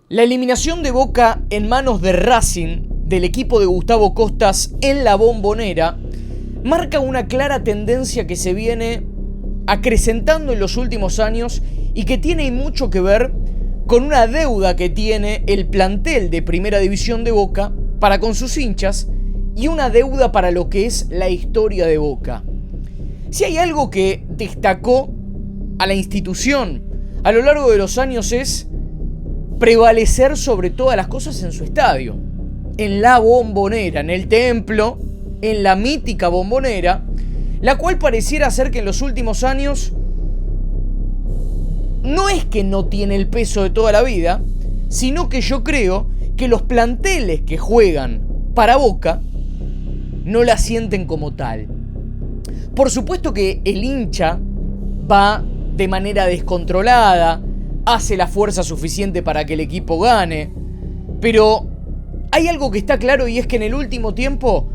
La eliminación de Boca en manos de Racing, del equipo de Gustavo Costas en la Bombonera, marca una clara tendencia que se viene acrecentando en los últimos años y que tiene mucho que ver con una deuda que tiene el plantel de Primera División de Boca para con sus hinchas y una deuda para lo que es la historia de Boca. Si hay algo que destacó a la institución a lo largo de los años es prevalecer sobre todas las cosas en su estadio, en la Bombonera, en el templo, en la mítica Bombonera, la cual pareciera ser que en los últimos años no es que no tiene el peso de toda la vida, sino que yo creo que los planteles que juegan para Boca no la sienten como tal. Por supuesto que el hincha va de manera descontrolada, hace la fuerza suficiente para que el equipo gane, pero hay algo que está claro y es que en el último tiempo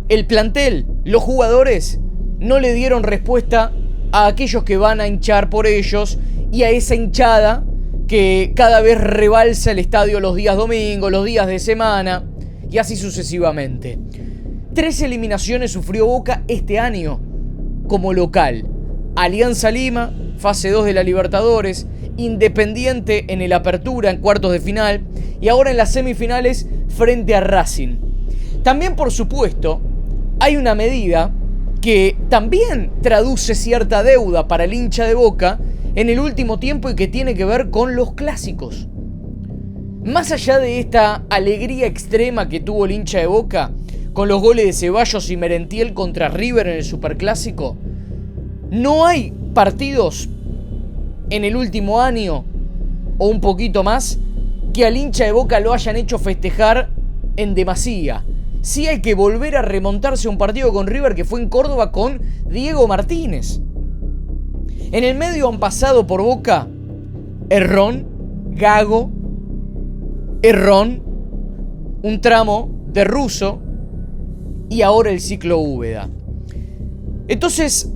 el plantel, los jugadores, no le dieron respuesta a aquellos que van a hinchar por ellos y a esa hinchada que cada vez rebalsa el estadio los días domingos, los días de semana y así sucesivamente. 3 eliminaciones sufrió Boca este año como local. Alianza Lima, fase 2 de la Libertadores, Independiente en el Apertura en cuartos de final y ahora en las semifinales frente a Racing. También, por supuesto, hay una medida que también traduce cierta deuda para el hincha de Boca en el último tiempo y que tiene que ver con los clásicos. Más allá de esta alegría extrema que tuvo el hincha de Boca con los goles de Ceballos y Merentiel contra River en el Superclásico, no hay partidos en el último año o un poquito más que al hincha de Boca lo hayan hecho festejar en demasía. Sí hay que volver a remontarse a un partido con River que fue en Córdoba con Diego Martínez. En el medio han pasado por Boca Herrón, Gago, Herrón, un tramo de Russo y ahora el ciclo Úbeda. Entonces,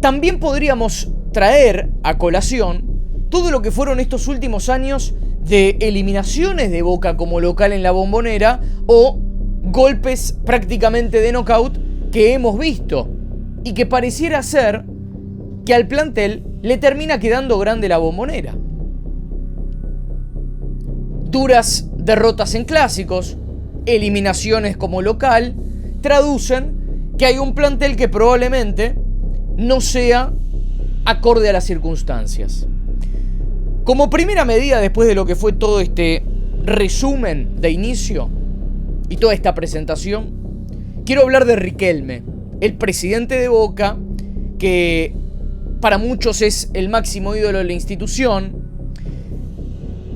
también podríamos traer a colación todo lo que fueron estos últimos años de eliminaciones de Boca como local en la Bombonera o golpes prácticamente de knockout que hemos visto y que pareciera ser que al plantel le termina quedando grande la Bombonera. Duras derrotas en clásicos, eliminaciones como local, traducen que hay un plantel que probablemente no sea acorde a las circunstancias. Como primera medida después de lo que fue todo este resumen de inicio y toda esta presentación, quiero hablar de Riquelme, el presidente de Boca, que para muchos es el máximo ídolo de la institución.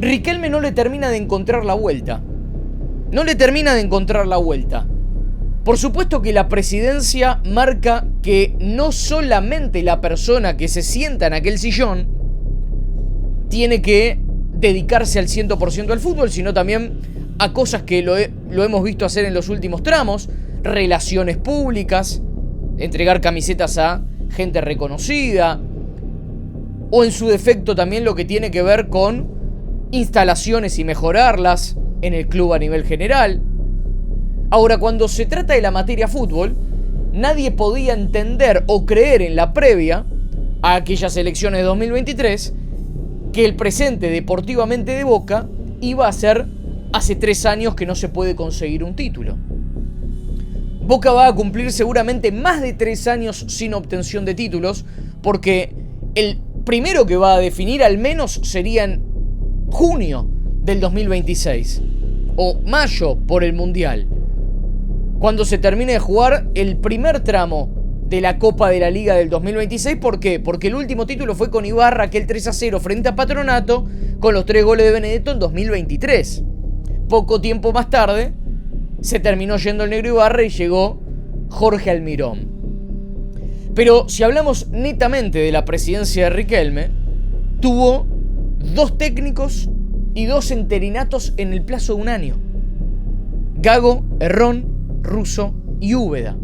Riquelme no le termina de encontrar la vuelta. Por supuesto que la presidencia marca que no solamente la persona que se sienta en aquel sillón tiene que dedicarse al 100% al fútbol, sino también a cosas que lo hemos visto hacer en los últimos tramos, relaciones públicas, entregar camisetas a gente reconocida, o en su defecto también lo que tiene que ver con instalaciones y mejorarlas en el club a nivel general. Ahora, cuando se trata de la materia fútbol, nadie podía entender o creer en la previa a aquellas elecciones de 2023 que el presente deportivamente de Boca iba a ser hace 3 años que no se puede conseguir un título. Boca va a cumplir seguramente más de 3 años sin obtención de títulos, porque el primero que va a definir al menos sería en junio del 2026 o mayo por el Mundial, cuando se termine de jugar el primer tramo de la Copa de la Liga del 2026. ¿Por qué? Porque el último título fue con Ibarra, aquel 3-0 frente a Patronato, con los 3 goles de Benedetto en 2023. Poco tiempo más tarde se terminó yendo el negro Ibarra y llegó Jorge Almirón. Pero si hablamos netamente de la presidencia de Riquelme, tuvo 2 técnicos y 2 interinatos en el plazo de un año. Gago, Herrón, Russo y Úbeda.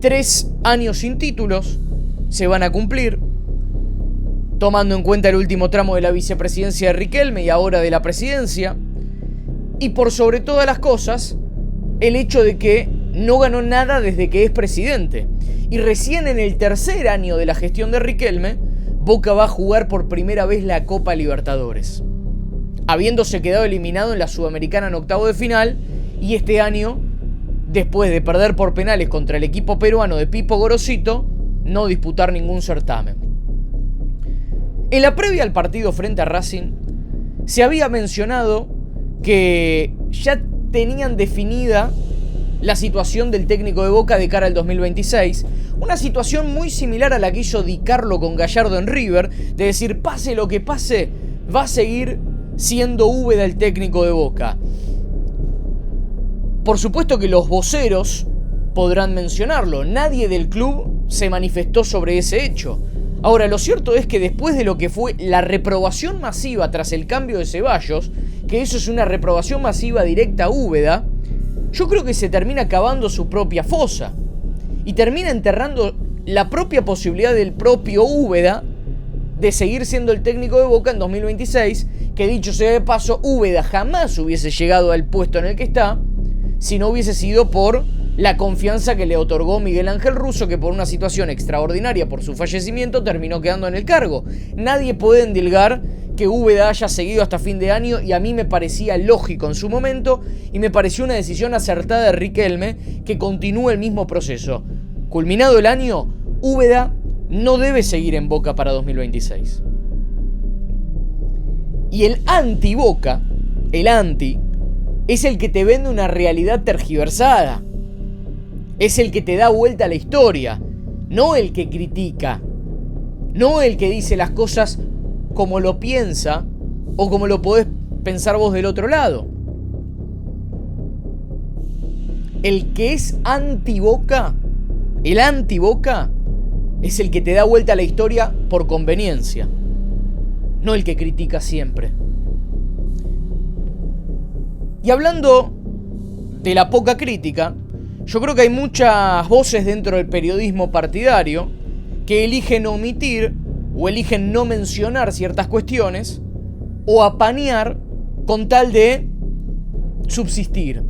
3 años sin títulos se van a cumplir. tomando en cuenta el último tramo de la vicepresidencia de Riquelme y ahora de la presidencia. Y por sobre todas las cosas, el hecho de que no ganó nada desde que es presidente. Y recién en el tercer año de la gestión de Riquelme, Boca va a jugar por primera vez la Copa Libertadores, habiéndose quedado eliminado en la Sudamericana en octavo de final, y este año, después de perder por penales contra el equipo peruano de Pipo Gorosito, no disputar ningún certamen. En la previa al partido frente a Racing, se había mencionado que ya tenían definida la situación del técnico de Boca de cara al 2026, una situación muy similar a la que hizo Di Carlo con Gallardo en River, de decir, pase lo que pase, va a seguir siendo Úbeda el técnico de Boca. Por supuesto que los voceros podrán mencionarlo, nadie del club se manifestó sobre ese hecho. Ahora, lo cierto es que después de lo que fue la reprobación masiva tras el cambio de Ceballos, que eso es una reprobación masiva directa a Úbeda, yo creo que se termina cavando su propia fosa y termina enterrando la propia posibilidad del propio Úbeda de seguir siendo el técnico de Boca en 2026, que dicho sea de paso, Úbeda jamás hubiese llegado al puesto en el que está si no hubiese sido por la confianza que le otorgó Miguel Ángel Russo, que por una situación extraordinaria por su fallecimiento terminó quedando en el cargo. Nadie puede endilgar que Úbeda haya seguido hasta fin de año, y a mí me parecía lógico en su momento y me pareció una decisión acertada de Riquelme que continúe el mismo proceso. Culminado el año, Úbeda no debe seguir en Boca para 2026. Y el anti-Boca, el anti, es el que te vende una realidad tergiversada. Es el que te da vuelta a la historia, no el que critica, no el que dice las cosas como lo piensa o como lo podés pensar vos del otro lado. El que es anti-Boca, el anti-Boca, es el que te da vuelta a la historia por conveniencia, no el que critica siempre. Y hablando de la poca crítica, yo creo que hay muchas voces dentro del periodismo partidario que eligen omitir o eligen no mencionar ciertas cuestiones o apañar con tal de subsistir.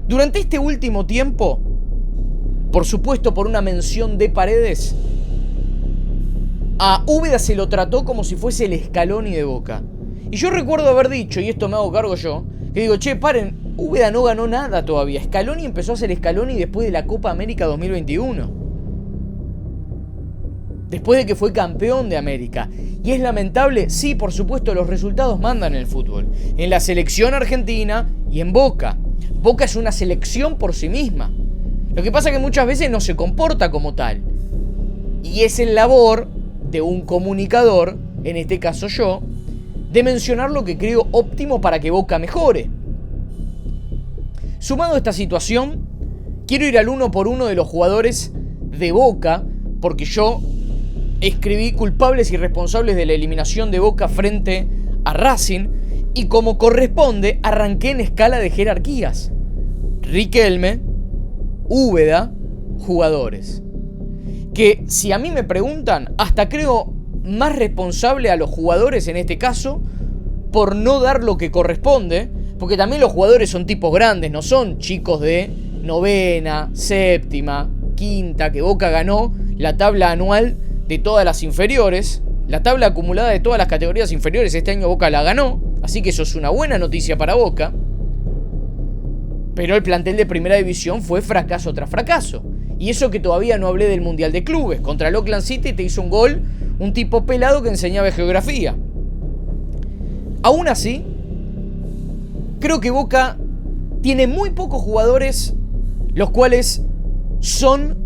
Durante este último tiempo, por supuesto por una mención de Paredes, a Úbeda se lo trató como si fuese el Scaloni de Boca. Y yo recuerdo haber dicho, y esto me hago cargo yo, que digo, che, paren, Úbeda no ganó nada todavía. Scaloni empezó a ser Scaloni después de la Copa América 2021. Después de que fue campeón de América. Y es lamentable, sí, por supuesto, los resultados mandan en el fútbol. En la selección argentina y en Boca. Boca es una selección por sí misma. Lo que pasa es que muchas veces no se comporta como tal. Y es el labor de un comunicador, en este caso yo, de mencionar lo que creo óptimo para que Boca mejore. Sumado a esta situación, quiero ir al uno por uno de los jugadores de Boca, porque yo escribí culpables y responsables de la eliminación de Boca frente a Racing, y como corresponde, arranqué en escala de jerarquías. Riquelme, Úbeda, jugadores. Que si a mí me preguntan, hasta creo más responsable a los jugadores en este caso por no dar lo que corresponde, porque también los jugadores son tipos grandes, no son chicos de novena, séptima, quinta, que Boca ganó la tabla anual de todas las inferiores, la tabla acumulada de todas las categorías inferiores este año Boca la ganó, así que eso es una buena noticia para Boca. Pero el plantel de primera división fue fracaso tras fracaso. Y eso que todavía no hablé del Mundial de Clubes. Contra el Oakland City te hizo un gol un tipo pelado que enseñaba geografía. Aún así, creo que Boca tiene muy pocos jugadores los cuales son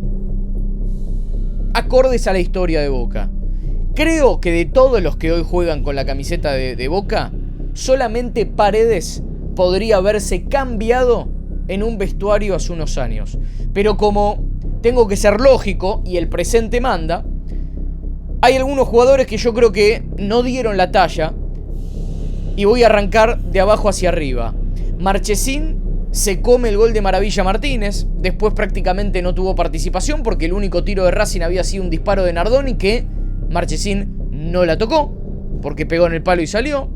acordes a la historia de Boca. Creo que de todos los que hoy juegan con la camiseta de Boca, solamente Paredes podría haberse cambiado en un vestuario hace unos años. Pero como tengo que ser lógico y el presente manda, hay algunos jugadores que yo creo que no dieron la talla y voy a arrancar de abajo hacia arriba. Marchesín se come el gol de Maravilla Martínez, después prácticamente no tuvo participación porque el único tiro de Racing había sido un disparo de Nardoni que Marchesín no la tocó, porque pegó en el palo y salió.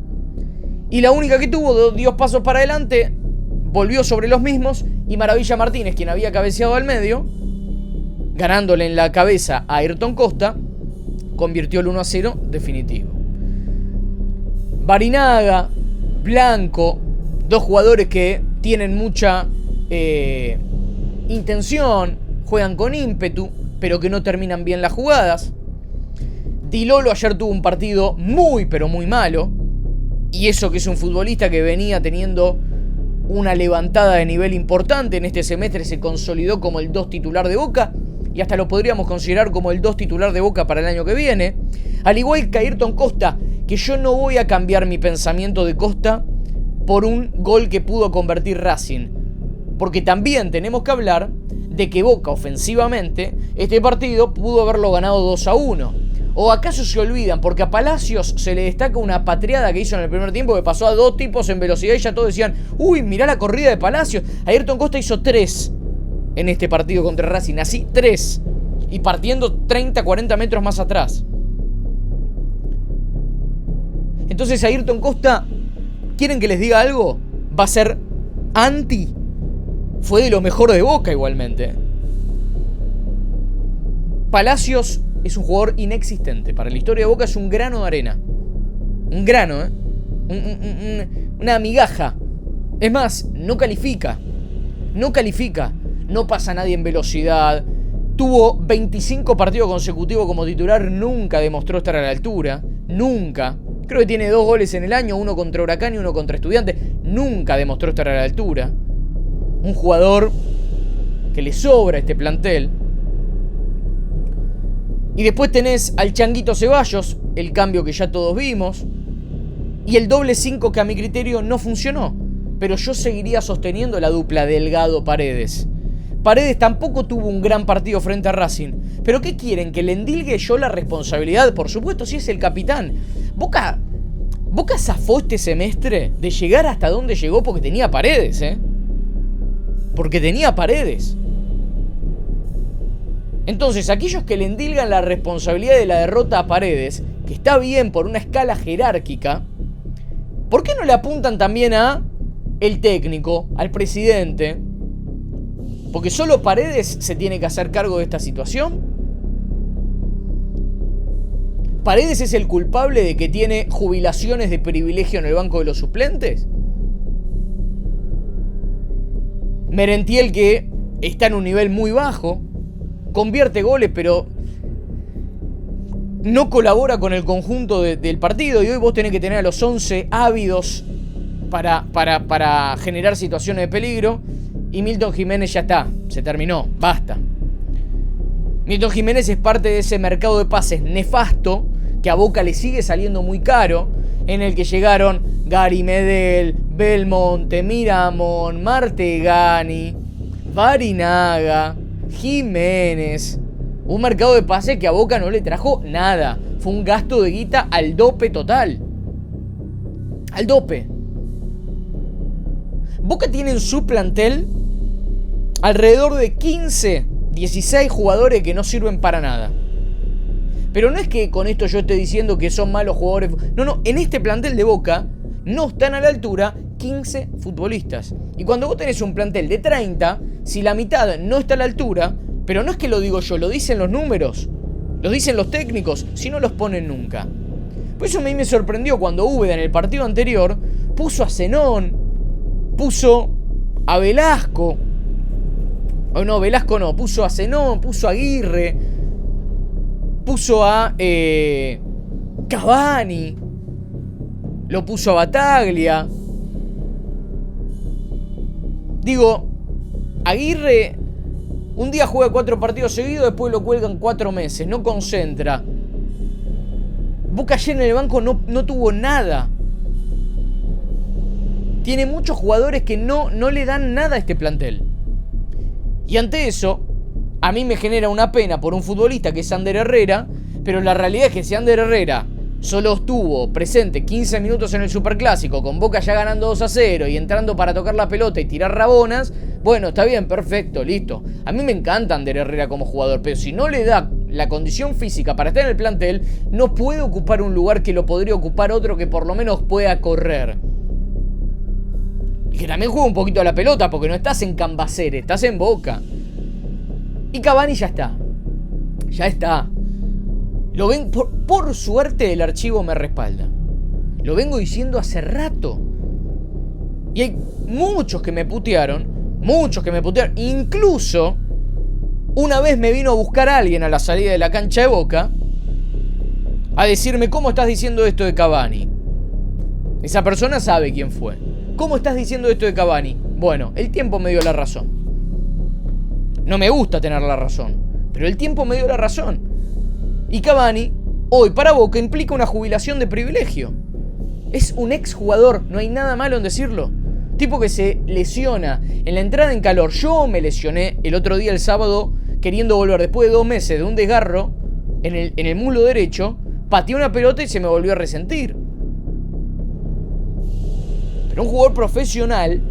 Y la única que tuvo dio pasos para adelante, volvió sobre los mismos, y Maravilla Martínez, quien había cabeceado al medio, ganándole en la cabeza a Ayrton Costa, convirtió el 1-0 definitivo. Barinaga, Blanco, dos jugadores que tienen mucha intención, juegan con ímpetu, pero que no terminan bien las jugadas. Di Lolo ayer tuvo un partido muy pero muy malo, y eso que es un futbolista que venía teniendo una levantada de nivel importante en este semestre, se consolidó como el 2 titular de Boca, y hasta lo podríamos considerar como el 2 titular de Boca para el año que viene. Al igual que Ayrton Costa, que yo no voy a cambiar mi pensamiento de Costa por un gol que pudo convertir Racing, porque también tenemos que hablar de que Boca ofensivamente este partido pudo haberlo ganado 2-1. ¿O acaso se olvidan? Porque a Palacios se le destaca una patriada que hizo en el primer tiempo, que pasó a 2 tipos en velocidad y ya todos decían: uy, mirá la corrida de Palacios. Ayrton Costa hizo 3 en este partido contra Racing, así 3, y partiendo 30-40 metros más atrás. Entonces Ayrton Costa, ¿quieren que les diga algo? Va a ser anti. Fue de lo mejor de Boca igualmente. Palacios es un jugador inexistente. Para la historia de Boca es un grano de arena. Un grano, una migaja. Es más, no califica. No califica. No pasa nadie en velocidad. Tuvo 25 partidos consecutivos como titular. Nunca demostró estar a la altura. Nunca. Creo que tiene 2 goles en el año. Uno contra Huracán y uno contra Estudiantes. Nunca demostró estar a la altura. Un jugador que le sobra a este plantel. Y después tenés al Changuito Ceballos, el cambio que ya todos vimos, y el doble 5 que a mi criterio no funcionó. Pero yo seguiría sosteniendo la dupla Delgado-Paredes. Paredes tampoco tuvo un gran partido frente a Racing. ¿Pero qué quieren? ¿Que le endilgue yo la responsabilidad? Por supuesto, si es el capitán. Boca zafó este semestre de llegar hasta donde llegó porque tenía Paredes, porque tenía Paredes. Entonces, aquellos que le endilgan la responsabilidad de la derrota a Paredes, que está bien por una escala jerárquica, ¿por qué no le apuntan también a el técnico, al presidente? Porque solo Paredes se tiene que hacer cargo de esta situación. ¿Paredes es el culpable de que tiene jubilaciones de privilegio en el banco de los suplentes? Merentiel, que está en un nivel muy bajo, convierte goles, pero no colabora con el conjunto del partido. Y hoy vos tenés que tener a los 11 ávidos para generar situaciones de peligro. Y Milton Jiménez ya está, se terminó, basta. Milton Jiménez es parte de ese mercado de pases nefasto que a Boca le sigue saliendo muy caro, en el que llegaron Gary Medel, Belmonte, Miramón, Martegani, Barinaga, Jiménez. Un mercado de pases que a Boca no le trajo nada. Fue un gasto de guita al dope total. Al dope. Boca tiene en su plantel alrededor de 15, 16 jugadores que no sirven para nada. Pero no es que con esto yo esté diciendo que son malos jugadores. No, en este plantel de Boca no están a la altura 15 futbolistas. Y cuando vos tenés un plantel de 30, si la mitad no está a la altura, pero no es que lo digo yo, lo dicen los números, lo dicen los técnicos, si no los ponen nunca. Por eso a mí me sorprendió cuando Úbeda en el partido anterior puso a Zenón, puso a Velasco. O no, Velasco no, puso a Zenón, puso a Aguirre, puso a Cavani, lo puso a Bataglia. Digo, Aguirre un día juega 4 partidos seguidos, después lo cuelgan 4 meses, no concentra. Boca ayer en el banco no tuvo nada. Tiene muchos jugadores que no le dan nada a este plantel. Y ante eso, a mí me genera una pena por un futbolista que es Ander Herrera, pero la realidad es que si Ander Herrera solo estuvo presente 15 minutos en el Superclásico, con Boca ya ganando 2-0 y entrando para tocar la pelota y tirar rabonas, bueno, está bien, perfecto, listo. A mí me encanta Ander Herrera como jugador, pero si no le da la condición física para estar en el plantel, no puede ocupar un lugar que lo podría ocupar otro que por lo menos pueda correr. Y que también juega un poquito a la pelota, porque no estás en Cambaceres, estás en Boca. Y Cavani ya está. Ya está. Lo ven, por suerte el archivo me respalda. Lo vengo diciendo hace rato. Y hay muchos que me putearon. Incluso una vez me vino a buscar a alguien a la salida de la cancha de Boca a decirme: ¿cómo estás diciendo esto de Cavani? Esa persona sabe quién fue. ¿Cómo estás diciendo esto de Cavani? Bueno, el tiempo me dio la razón. No me gusta tener la razón, pero el tiempo me dio la razón. Y Cavani, hoy para Boca, implica una jubilación de privilegio. Es un exjugador, no hay nada malo en decirlo. Tipo que se lesiona en la entrada en calor. Yo me lesioné el otro día, el sábado, queriendo volver después de 2 meses de un desgarro en el muslo derecho. Pateé una pelota y se me volvió a resentir. Pero un jugador profesional,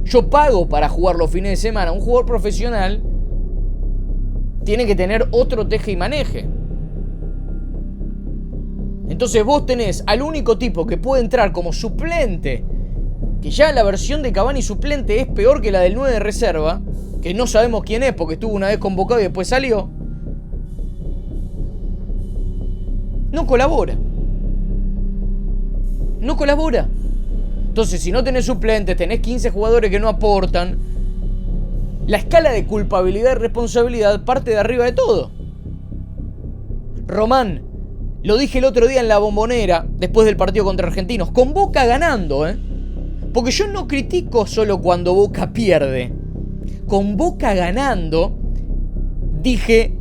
yo pago para jugar los fines de semana. Un jugador profesional tiene que tener otro teje y maneje. Entonces vos tenés al único tipo que puede entrar como suplente, que ya la versión de Cavani suplente es peor que la del 9 de reserva, que no sabemos quién es porque estuvo una vez convocado y después salió. No colabora. Entonces, si no tenés suplentes, tenés 15 jugadores que no aportan, la escala de culpabilidad y responsabilidad parte de arriba de todo. Román, lo dije el otro día en la Bombonera, después del partido contra Argentinos, con Boca ganando, porque yo no critico solo cuando Boca pierde. Con Boca ganando, dije,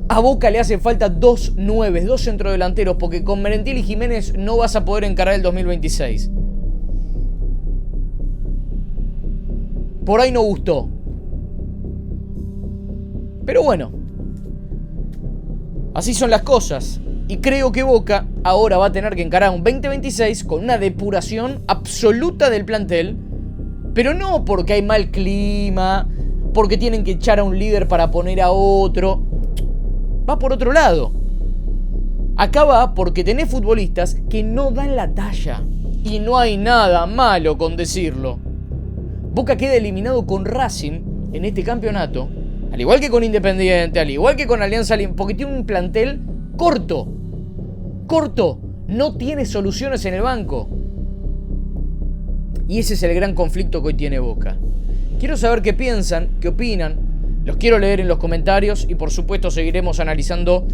a Boca le hacen falta 2 9, 2 centrodelanteros, porque con Merentiel y Jiménez no vas a poder encarar el 2026. Por ahí no gustó. Pero bueno, así son las cosas. Y creo que Boca ahora va a tener que encarar un 2026 con una depuración absoluta del plantel. Pero no porque hay mal clima, porque tienen que echar a un líder para poner a otro. Va por otro lado. Acá va porque tenés futbolistas que no dan la talla. Y no hay nada malo con decirlo. Boca queda eliminado con Racing en este campeonato, al igual que con Independiente, al igual que con Alianza Lima, porque tiene un plantel corto. No tiene soluciones en el banco. Y ese es el gran conflicto que hoy tiene Boca. Quiero saber qué piensan, qué opinan. Los quiero leer en los comentarios y por supuesto seguiremos analizando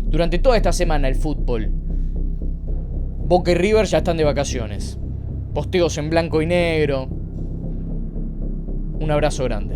durante toda esta semana el fútbol. Boca y River ya están de vacaciones. Posteos en blanco y negro. Un abrazo grande.